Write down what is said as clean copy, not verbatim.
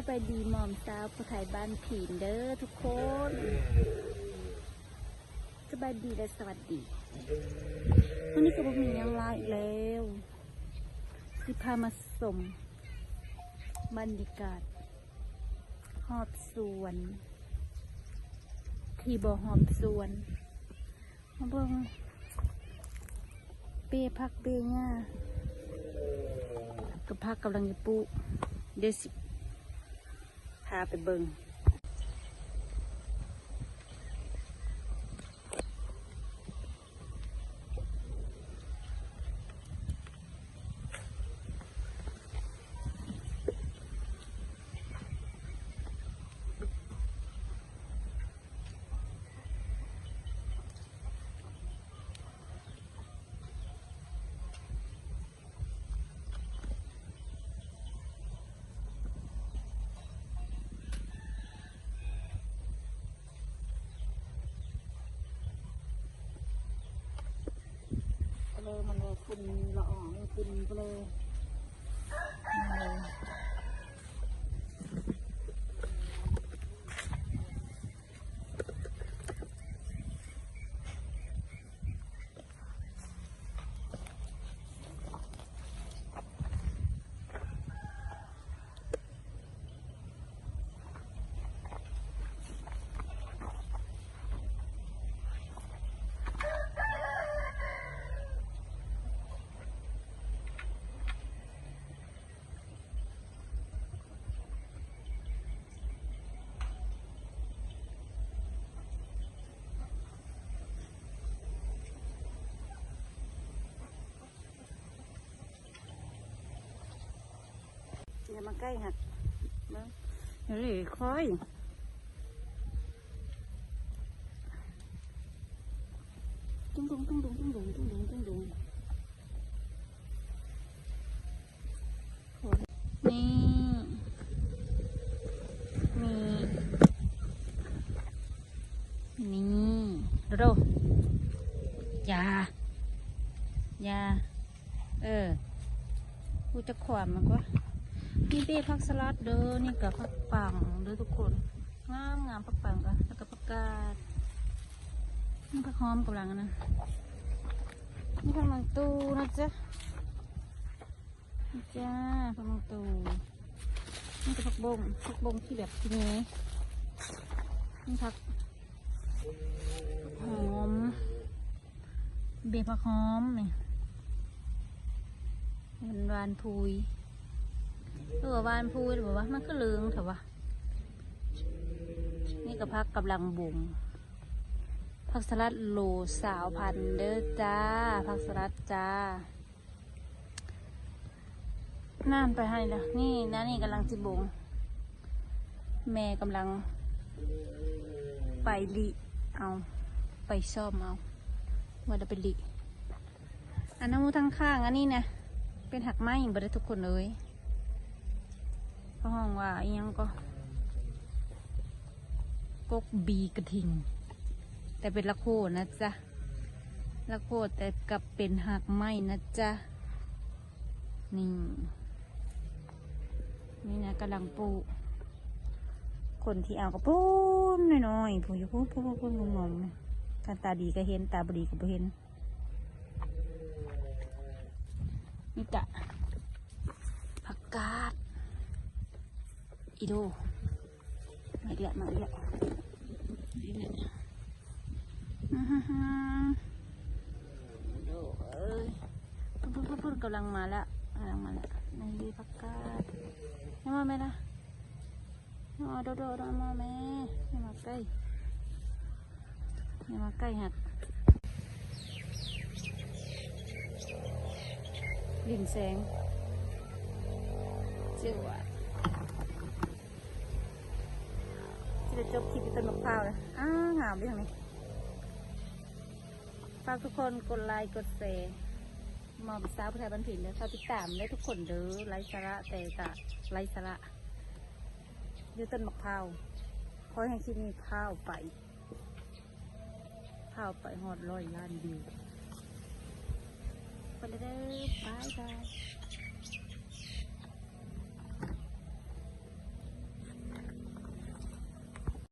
บายดีหมอมสาวผู้ไทยบ้านผีนเด้อทุกคนสบายดีและสวัสดีวันนี้ก็บ่มียังลาอีกแล้วที่พามาสมบรรยากาศหอบสวนที่บ่อหอบสวนมาเบิ่งเป้พักเป้ง่ากับพักกำลังจะปลูกเดี๋ยวสิพาไปเบิ่งมันเลยคุณละอองคุณเลยอย่ามาใกล้หักเฮ้ยคอยตุ้งตุ้งตุ้งตุ้งตุ้งตุ้งตุ้งตุ้งตุ้งตุ้งนี่ดูยากูจะขวานมันก็นี่เบ้ผักสลัดเด้อนี่กับผักปังเด้อทุกคนงามผักปังกันแล้วก็ผักกาดนี่ผักหอมกำลังนะนี่ผักมังตูนะจ๊ะนี่จ้าผักมังตูนี่ก็ผักบงที่แบบที่นี้นี่ผักหอมเบ้ผักหอมนี่วานพุยวานพุยหรือว่ามันก็ลืงเถอะวะนี่ก็พักกำลังบุ๋งผักสลัดโล20,000เด้อจ้าผักสลัดจ้าน้ำไปให้แล้วนี่นะนี่กำลังจิบุ๋งแม่กำลังไปลิเอาไปซ่อมเอาว่าจะไปลิอันนั้นมูทั้งข้างอันนี้นะเป็นหักไม้บริทุกคนเลยก็ห้องว่ายังก็กกบีกระทิงแต่เป็นละโคนะจ๊ะละโคแต่กับเป็นหักไม้นะจ๊ะนี่นะกำลังปลูกคนที่เอาก็ปูนน้อยๆผู้อยู่พูนงงๆการตาดีก็เห็นตาบดีก็บ่เห็นนี่กะผักกาดอีโดมาเยอะนี่โดพูดกำลังมาแล้วนี่ผักกาดนี่มาไหมล่ะโดมาแม่นี่มาใกล้หักลิงแสงเจ้าว่าจะจบคลิปต้นมะพร้าวเลยงามไปทางนี้ฝากทุกคนกดไลค์กดแชร์มอมสาวผู้ไทยบ้านถิ่นเลยฝากติดตามได้ทุกคนเด้อไร้สาระแต่กะไร้สาระอยู่ต้นมะพร้าวขอให้คลิปนี้พาวไปหอด100 ล้านวิวไปเลยเด้อบาย